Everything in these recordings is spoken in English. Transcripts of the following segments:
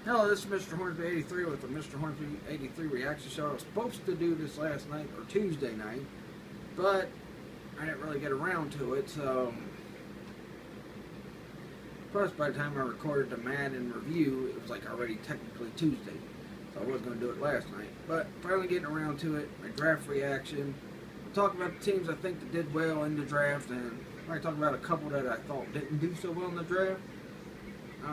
Hello, this is Mr. Hornsby 83 with the Mr. Hornsby 83 reaction show. I was supposed to do this last night, or Tuesday night, but I didn't really get around to it, so... Plus, by the time I recorded the Madden review, it was like already technically Tuesday, so I wasn't going to do it last night. But finally getting around to it, my draft reaction. I'll talk about the teams I think that did well in the draft, and I might talk about a couple that I thought didn't do so well in the draft. So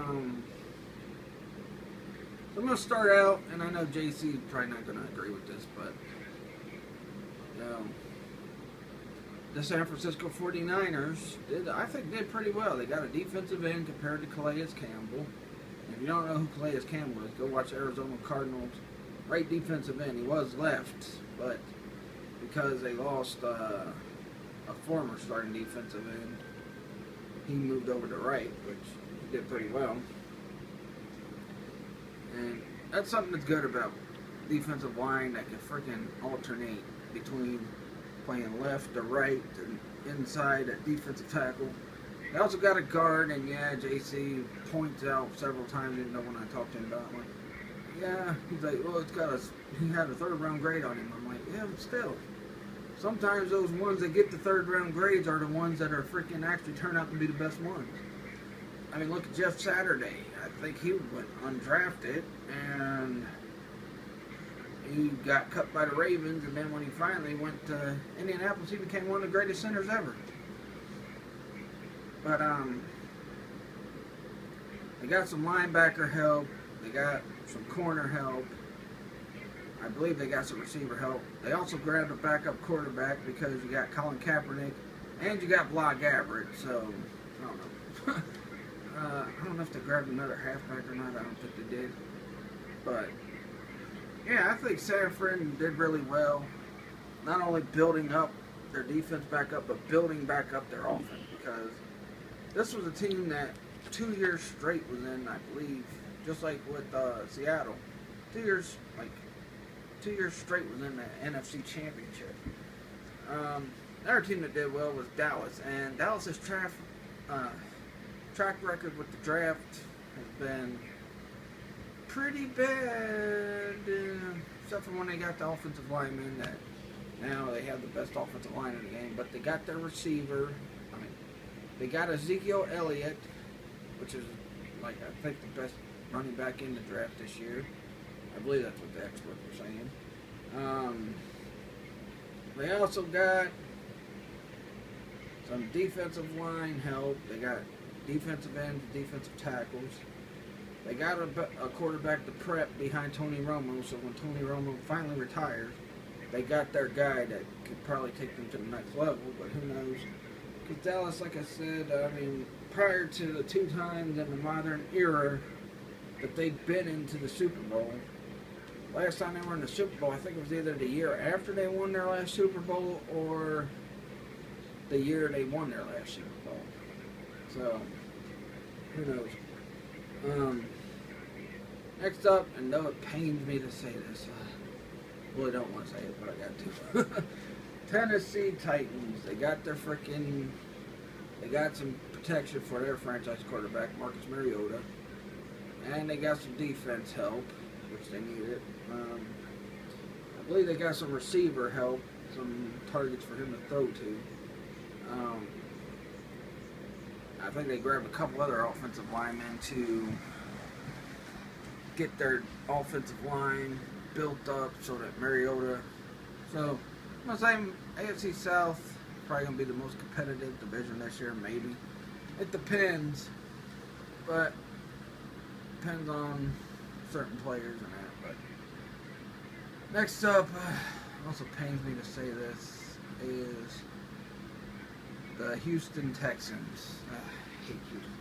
I'm going to start out, and I know JC is probably not going to agree with this, but the San Francisco 49ers I think did pretty well. They got a defensive end compared to Calais Campbell. If you don't know who Calais Campbell is, go watch Arizona Cardinals. Right defensive end. He was left, but because they lost a former starting defensive end, he moved over to right, which he did pretty well. And that's something that's good about defensive line that can freaking alternate between playing left to right and inside at defensive tackle. They also got a guard, and yeah, JC points out several times, didn't know when I talked to him about it. Like, yeah, he's like, well, he had a third-round grade on him. I'm like, yeah, but still. Sometimes those ones that get the third-round grades are the ones that are freaking actually turn out to be the best ones. I mean, look at Jeff Saturday. I think he went undrafted, and he got cut by the Ravens, and then when he finally went to Indianapolis, he became one of the greatest centers ever. But, they got some linebacker help. They got some corner help. I believe they got some receiver help. They also grabbed a backup quarterback because you got Colin Kaepernick, and you got Blah Gabbert, so, I don't know. I don't know if they grabbed another halfback or not. I don't think they did. But, yeah, I think San Fran did really well. Not only building up their defense back up, but building back up their offense. Because this was a team that 2 years straight was in, I believe, just like with Seattle. 2 years straight was in the NFC Championship. Another team that did well was Dallas. And Dallas's track record with the draft has been pretty bad, except for when they got the offensive lineman. That now they have the best offensive line in the game, but they got their receiver. I mean, they got Ezekiel Elliott, which is like I think the best running back in the draft this year. I believe that's what the experts were saying. They also got some defensive line help. They got defensive ends, defensive tackles. They got a quarterback to prep behind Tony Romo, so when Tony Romo finally retires, they got their guy that could probably take them to the next level, but who knows. Because Dallas, like I said, I mean, prior to the 2 times in the modern era that they've been into the Super Bowl, last time they were in the Super Bowl, I think it was either the year after they won their last Super Bowl or the year they won their last Super Bowl. So, who knows. Next up, and though it pains me to say this, I really don't want to say it, but I got to. Tennessee Titans, they got some protection for their franchise quarterback, Marcus Mariota, and they got some defense help, which they needed. I believe they got some receiver help, some targets for him to throw to. I think they grabbed a couple other offensive linemen to get their offensive line built up so that Mariota. So, I'm going to say AFC South probably going to be the most competitive division this year, maybe. It depends, but depends on certain players and that. But next up, also pains me to say this, is the Houston Texans. I hate Houston.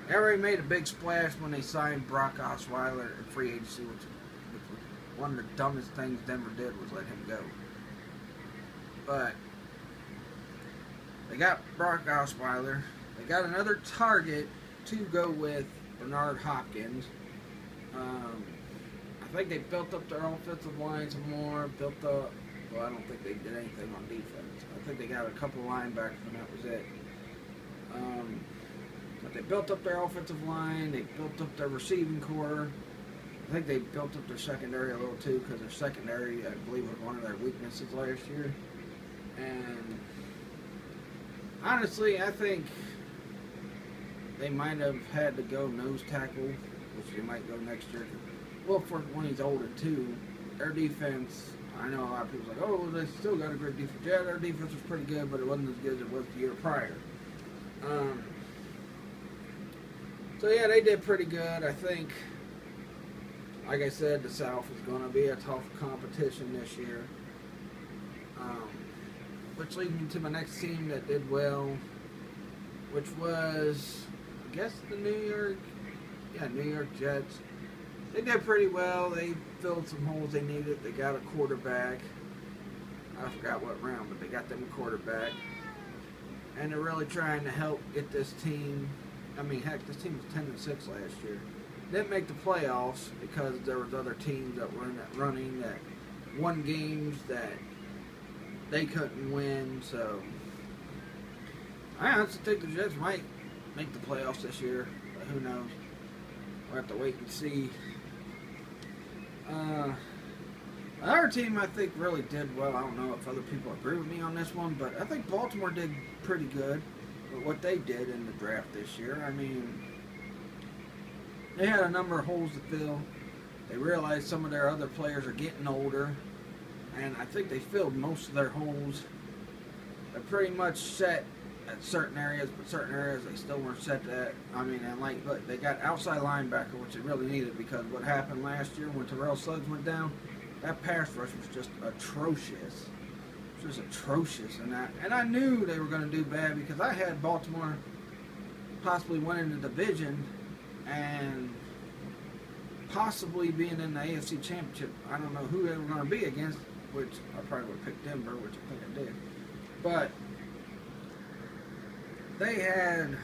They already made a big splash when they signed Brock Osweiler in free agency, which was one of the dumbest things Denver did was let him go. But they got Brock Osweiler. They got another target to go with Bernard Hopkins. I think they built up their offensive line some more, well, I don't think they did anything on defense. I think they got a couple linebackers and that was it. But they built up their offensive line. They built up their receiving core. I think they built up their secondary a little too, because their secondary, I believe, was one of their weaknesses last year. And honestly, I think they might have had to go nose tackle, which they might go next year. Well, for when he's older too, their defense, I know a lot of people are like, oh, they still got a great defense. Yeah, their defense was pretty good, but it wasn't as good as it was the year prior. So yeah, they did pretty good. I think, like I said, the South is going to be a tough competition this year. Which leads me to my next team that did well, which was, I guess, the New York Jets. They did pretty well. They filled some holes they needed. They got a quarterback. I forgot what round, but they got them a quarterback. And they're really trying to help get this team. I mean, heck, this team was 10-6 last year. Didn't make the playoffs because there was other teams that were in that running that won games that they couldn't win. So I honestly think the Jets might make the playoffs this year, but who knows? We'll have to wait and see. Our team, I think, really did well. I don't know if other people agree with me on this one, but I think Baltimore did pretty good with what they did in the draft this year. I mean, they had a number of holes to fill. They realized some of their other players are getting older, and I think they filled most of their holes. They're pretty much set at certain areas, but certain areas they still weren't set at. I mean, and look, they got outside linebacker, which they really needed, because what happened last year when Terrell Suggs went down, that pass rush was just atrocious. It was just atrocious, and I knew they were going to do bad because I had Baltimore possibly winning the division and possibly being in the AFC Championship. I don't know who they were going to be against, which I probably would have picked Denver, which I think I did. But they had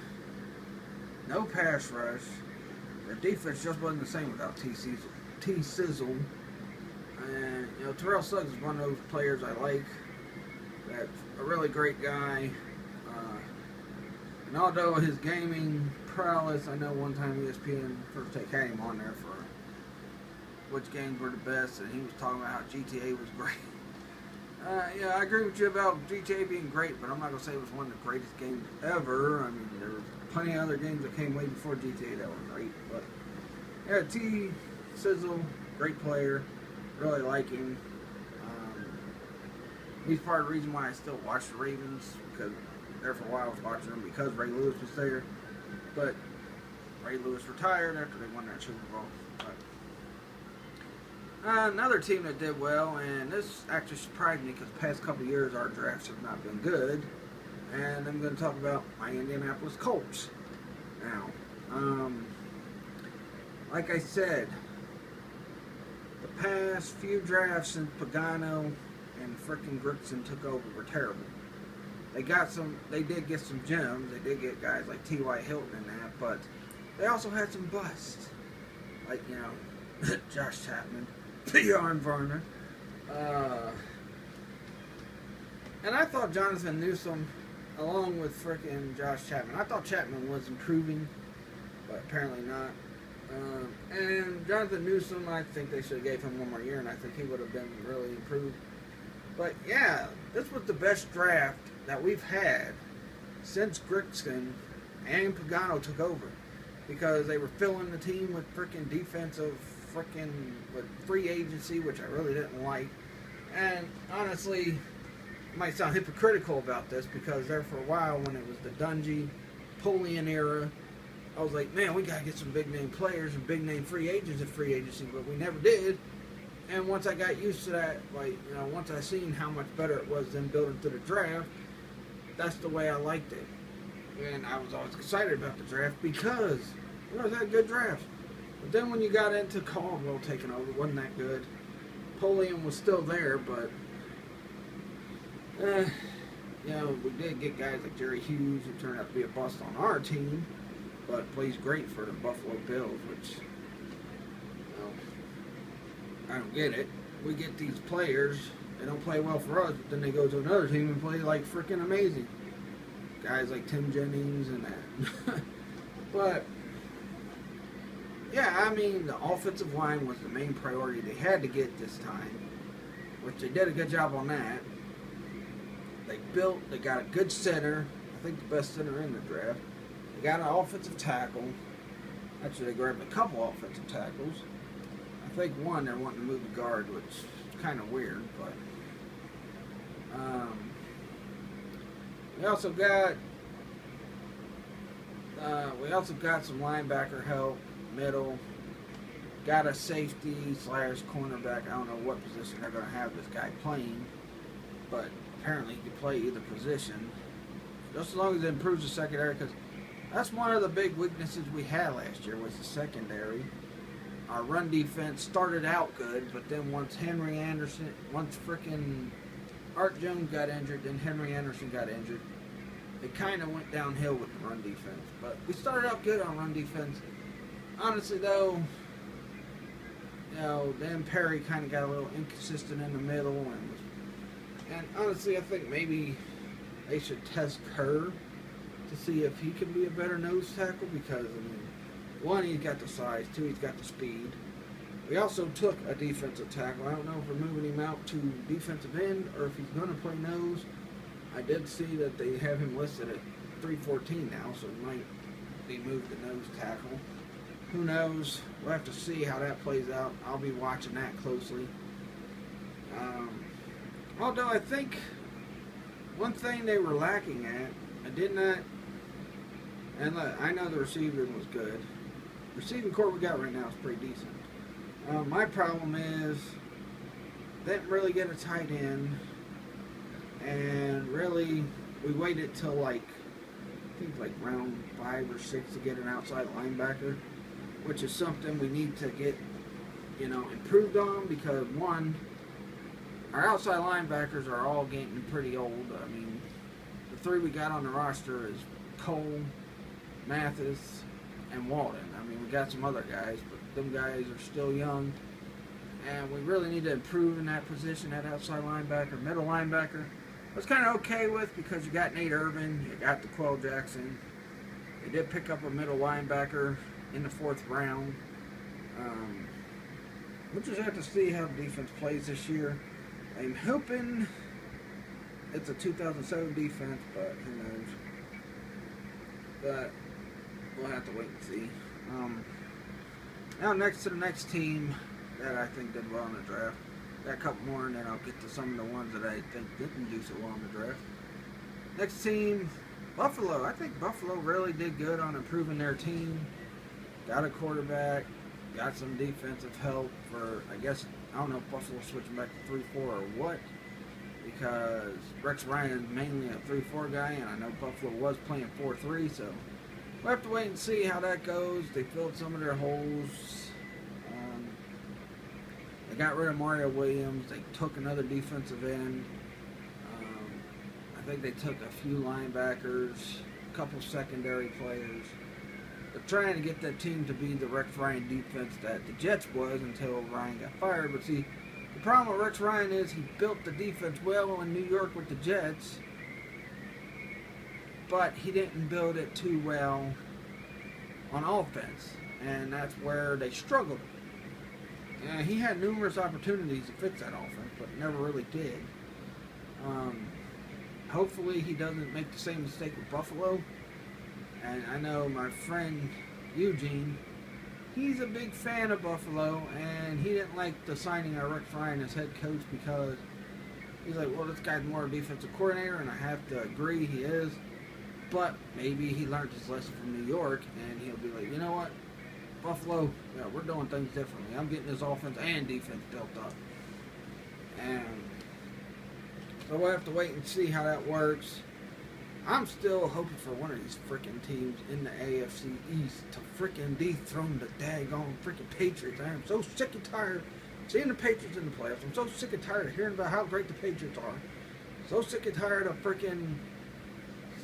no pass rush. Their defense just wasn't the same without T-Sizzle. And, you know, Terrell Suggs is one of those players I like. That's a really great guy. And although his gaming prowess, I know one time ESPN First Take had him on there for which games were the best, and he was talking about how GTA was great. Yeah, I agree with you about GTA being great, but I'm not going to say it was one of the greatest games ever. I mean, there were plenty of other games that came way before GTA that were great. But, yeah, T-Sizzle, great player. Really like him. He's part of the reason why I still watch the Ravens, because there for a while I was watching them because Ray Lewis was there. But Ray Lewis retired after they won that Super Bowl. But, another team that did well, and this actually surprised me because the past couple of years our drafts have not been good. And I'm going to talk about my Indianapolis Colts. Now, like I said, the past few drafts since Pagano and frickin' Grigson took over were terrible. They did get some gems. They did get guys like T.Y. Hilton and that, but they also had some busts. Like, you know, Josh Chapman, Bjorn Varner. And I thought Jonathan Newsom, along with frickin' Josh Chapman, I thought Chapman was improving, but apparently not. And Jonathan Newsom, I think they should have gave him one more year, and I think he would have been really improved. But yeah, this was the best draft that we've had since Grigson and Pagano took over, because they were filling the team with frickin' defensive, with free agency, which I really didn't like. And honestly, I might sound hypocritical about this, because there for a while when it was the Dungy, Polian era, I was like, man, we got to get some big-name players and big-name free agents in free agency, but we never did. And once I got used to that, like, you know, once I seen how much better it was than building to the draft, that's the way I liked it. And I was always excited about the draft because we always had good drafts. But then when you got into Caldwell taking over, it wasn't that good. Polian was still there, but, you know, we did get guys like Jerry Hughes, who turned out to be a bust on our team, but plays great for the Buffalo Bills, which, you know, I don't get it. We get these players, they don't play well for us, but then they go to another team and play like freaking amazing. guys like Tim Jennings and that. But yeah, I mean, the offensive line was the main priority they had to get this time, which they did a good job on that. They got a good center, I think the best center in the draft. They got an offensive tackle. Actually, they grabbed a couple offensive tackles. I think one they're wanting to move the guard, which is kind of weird, but we also got some linebacker help, middle. Got a safety / cornerback. I don't know what position they're going to have this guy playing, but apparently he can play either position. Just as long as it improves the secondary, because that's one of the big weaknesses we had last year was the secondary. Our run defense started out good, but then once frickin' Art Jones got injured, then Henry Anderson got injured, it kind of went downhill with the run defense. But we started out good on run defense. Honestly, though, Dan Perry kind of got a little inconsistent in the middle, and honestly, I think maybe they should test Kerr to see if he can be a better nose tackle, because, I mean, one, he's got the size, two, he's got the speed. We also took a defensive tackle. I don't know if we're moving him out to defensive end or if he's going to play nose. I did see that they have him listed at 314 now, so he might be moved to nose tackle. Who knows? We'll have to see how that plays out. I'll be watching that closely. Although I think one thing they were lacking at, and look, I know the receiving was good. The receiving core we got right now is pretty decent. My problem is they didn't really get a tight end, and really we waited till I think round 5 or 6 to get an outside linebacker, which is something we need to get improved on, because one, our outside linebackers are all getting pretty old. I mean, the 3 we got on the roster is Cole, Mathis, and Walden. I mean, we got some other guys, but them guys are still young, and we really need to improve in that position, that outside linebacker. Middle linebacker, I was kind of okay with, because you got Nate Irvin, you got DeQuell Jackson. They did pick up a middle linebacker in the 4th round. We'll just have to see how the defense plays this year. I'm hoping it's a 2007 defense, but who knows. But we'll have to wait and see. Now next to the next team that I think did well in the draft. Got a couple more, and then I'll get to some of the ones that I think didn't do so well in the draft. Next team, Buffalo. I think Buffalo really did good on improving their team. Got a quarterback, got some defensive help for, I don't know if Buffalo switching back to 3-4 or what, because Rex Ryan is mainly a 3-4 guy, and I know Buffalo was playing 4-3, so we'll have to wait and see how that goes. They filled some of their holes. They got rid of Mario Williams. They took another defensive end. I think they took a few linebackers, a couple secondary players. They're trying to get that team to be the Rex Ryan defense that the Jets was until Ryan got fired. But see, the problem with Rex Ryan is he built the defense well in New York with the Jets, but he didn't build it too well on offense, and that's where they struggled. He had numerous opportunities to fix that offense, but never really did. Hopefully he doesn't make the same mistake with Buffalo. And I know my friend Eugene, he's a big fan of Buffalo, and he didn't like the signing of Rex Ryan as head coach, because he's like, well, this guy's more a defensive coordinator, and I have to agree he is. But maybe he learned his lesson from New York, and he'll be like, you know what? Buffalo, we're doing things differently. I'm getting this offense and defense built up. And so we'll have to wait and see how that works. I'm still hoping for one of these freaking teams in the AFC East to freaking dethrone the daggone freaking Patriots. I am so sick and tired of seeing the Patriots in the playoffs. I'm so sick and tired of hearing about how great the Patriots are. So sick and tired of freaking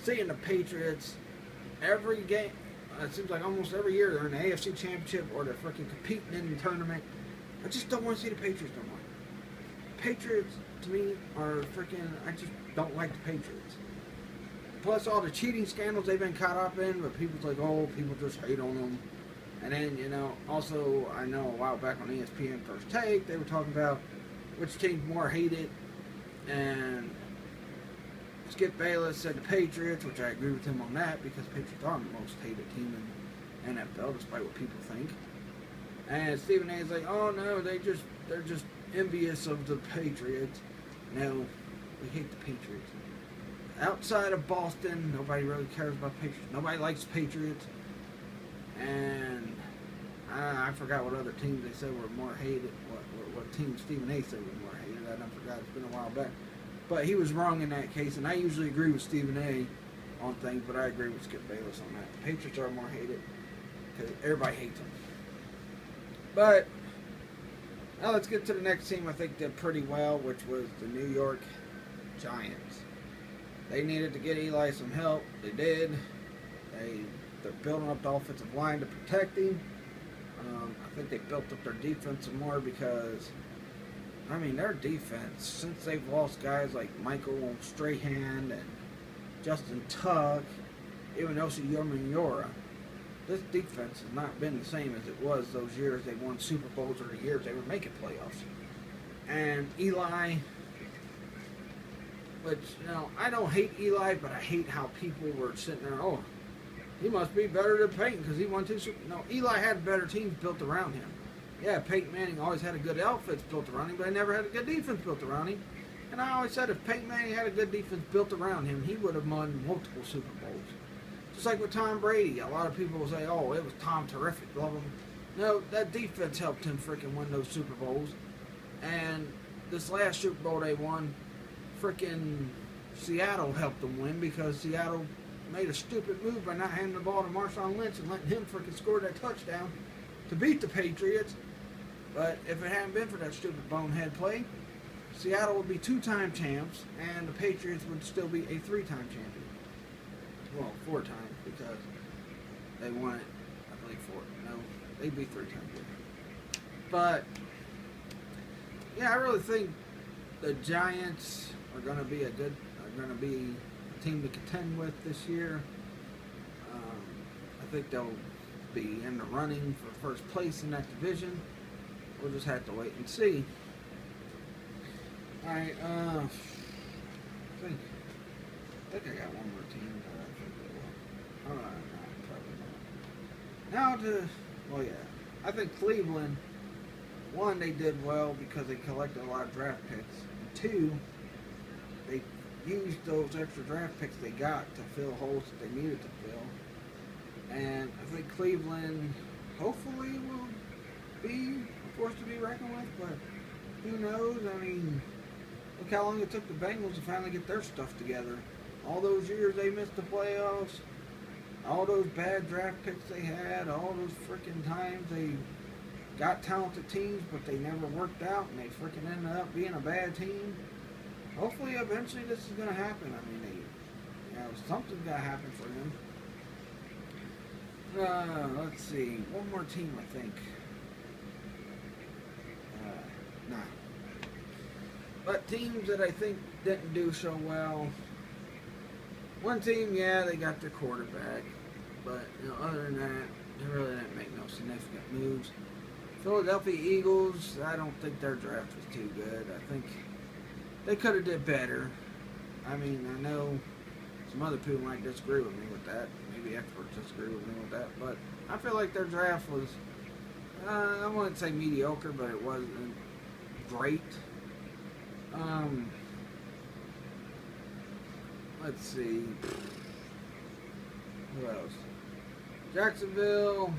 seeing the Patriots every game. It seems like almost every year they're in the AFC Championship or they're freaking competing in the tournament. I just don't want to see the Patriots no more. Patriots, to me, are freaking... I just don't like the Patriots. plus all the cheating scandals they've been caught up in, but people's like, oh, people just hate on them. And then, you know, also, I know a while back on ESPN First Take, they were talking about which team's more hated, and Skip Bayless said the Patriots, which I agree with him on that, because Patriots are the most hated team in NFL, despite what people think. And Stephen A. is like, oh no, they're just envious of the Patriots. No, we hate the Patriots. Outside of Boston, nobody really cares about Patriots. Nobody likes Patriots. And I forgot what other teams they said were more hated. What team Stephen A. said was more hated. I forgot. It's been a while back. But he was wrong in that case. And I usually agree with Stephen A. on things, but I agree with Skip Bayless on that. Patriots are more hated because everybody hates them. But now let's get to the next team I think did pretty well, which was the New York Giants. They needed to get Eli some help. They did. They're building up the offensive line to protect him. I think they built up their defense some more because, I mean, their defense, since they've lost guys like Michael Strahan and Justin Tuck, even Osi Umenyiora, this defense has not been the same as it was those years they won Super Bowls or the years they were making playoffs. And Eli, which, you know, I don't hate Eli, but I hate how people were sitting there, oh, he must be better than Peyton because he won 2 Super. No, Eli had better teams built around him. Yeah, Peyton Manning always had a good outfits built around him, but he never had a good defense built around him. And I always said if Peyton Manning had a good defense built around him, he would have won multiple Super Bowls. Just like with Tom Brady, a lot of people will say, oh, it was Tom terrific, love him. No, that defense helped him freaking win those Super Bowls. And this last Super Bowl they won, freaking Seattle helped them win because Seattle made a stupid move by not handing the ball to Marshawn Lynch and letting him freaking score that touchdown to beat the Patriots. But if it hadn't been for that stupid bonehead play, Seattle would be 2-time champs and the Patriots would still be a 3-time champion. Well, 4 times because they won it, I believe 4. No, they'd be 3 times. But yeah, I really think the Giants are going to be a team to contend with this year. I think they'll be in the running for first place in that division. We'll just have to wait and see. Alright, I think I got one more team that I think they will. Probably not. Now well, yeah. I think Cleveland, 1, they did well because they collected a lot of draft picks. And 2, they used those extra draft picks they got to fill holes that they needed to fill. And I think Cleveland hopefully will be a force to be reckoned with, but who knows? I mean, look how long it took the Bengals to finally get their stuff together. All those years they missed the playoffs, all those bad draft picks they had, all those freaking times they got talented teams, but they never worked out, and they freaking ended up being a bad team. Hopefully, eventually, this is going to happen. I mean, something's got to happen for them. Let's see. One more team, I think. Nah. But teams that I think didn't do so well. One team, yeah, they got their quarterback. But, other than that, they really didn't make no significant moves. Philadelphia Eagles, I don't think their draft was too good. I think they could have did better. I mean, I know some other people might disagree with me with that. Maybe experts disagree with me with that. But I feel like their draft was, I wouldn't say mediocre, but it wasn't great. Let's see. Who else? Jacksonville,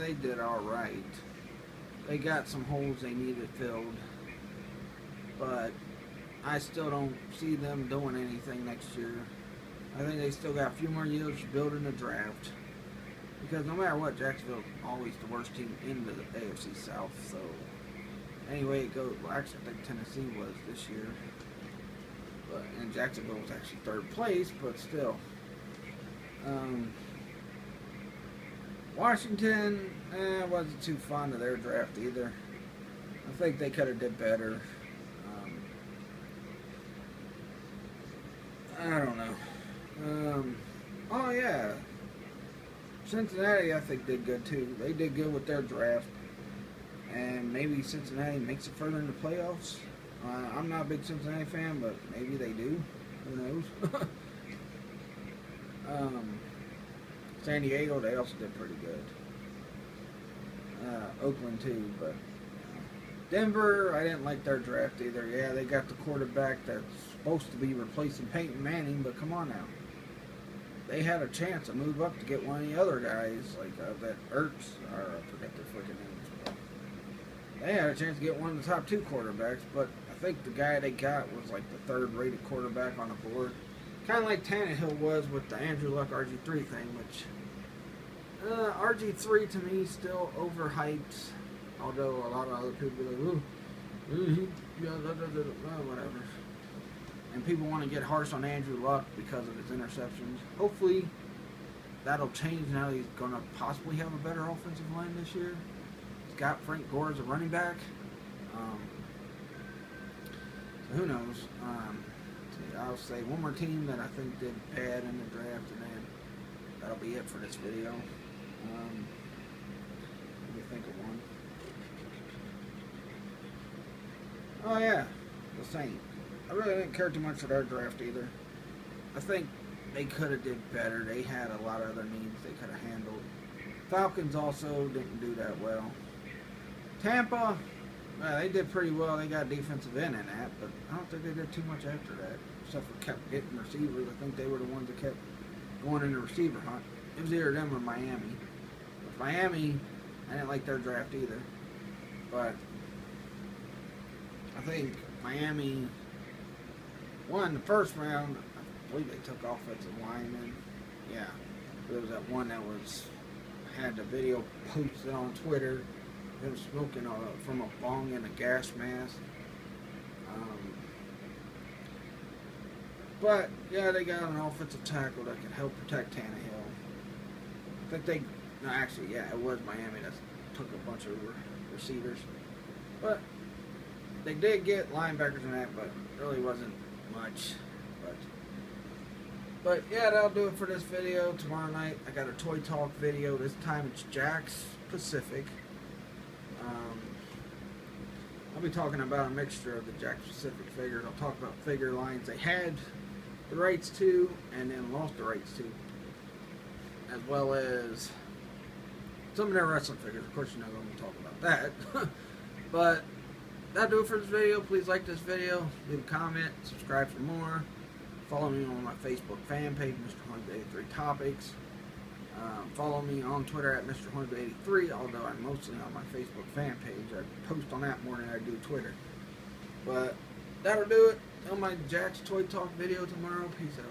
they did all right. They got some holes they needed filled. But I still don't see them doing anything next year. I think they still got a few more years to build in the draft. Because no matter what, Jacksonville's always the worst team in the AFC South. So, anyway it goes. Well, actually, I think Tennessee was this year. And Jacksonville was actually 3rd place, but still. Washington, wasn't too fond of their draft either. I think they could have did better. I don't know. Oh yeah, Cincinnati I think did good too. They did good with their draft, and maybe Cincinnati makes it further in the playoffs. I'm not a big Cincinnati fan, but maybe they do. Who knows? San Diego, they also did pretty good. Oakland too, but Denver, I didn't like their draft either. Yeah, they got the quarterback that's supposed to be replacing Peyton Manning, but come on now. They had a chance to move up to get one of the other guys, like that Ertz, or I forget their freaking names. But they had a chance to get one of the top two quarterbacks, but I think the guy they got was like the third-rated quarterback on the board. Kind of like Tannehill was with the Andrew Luck RG3 thing, which RG3 to me still overhyped. Although a lot of other people be like, whatever. And people want to get harsh on Andrew Luck because of his interceptions. Hopefully, that'll change now that he's going to possibly have a better offensive line this year. He's got Frank Gore as a running back. So who knows? I'll say one more team that I think did bad in the draft, and then that'll be it for this video. Let me think of one. Oh yeah, the Saints. I really didn't care too much for their draft either. I think they could have did better. They had a lot of other needs they could have handled. Falcons also didn't do that well. Tampa, they did pretty well. They got defensive end in that, but I don't think they did too much after that. Except for kept getting receivers. I think they were the ones that kept going in the receiver hunt. It was either them or Miami. With Miami, I didn't like their draft either. But I think Miami won the first round. I believe they took offensive linemen. Yeah. There was that one that had the video posted on Twitter. Him smoking from a bong in a gas mask. But yeah, they got an offensive tackle that can help protect Tannehill. I think it was Miami that took a bunch of receivers. But they did get linebackers in that, but really wasn't much. But yeah, that'll do it for this video. Tomorrow night, I got a Toy Talk video. This time it's Jakks Pacific. I'll be talking about a mixture of the Jakks Pacific figures. I'll talk about figure lines they had the rights to and then lost the rights to, as well as some of their wrestling figures. Of course, you're not going to talk about that. But that'll do it for this video. Please like this video, leave a comment, subscribe for more. Follow me on my Facebook fan page, Mr. Hornsby83 Topics. Follow me on Twitter at Mr. Hornsby83, although I'm mostly on my Facebook fan page. I post on that more than I do Twitter. But that'll do it. On my Jakks Toy Talk video tomorrow. Peace out.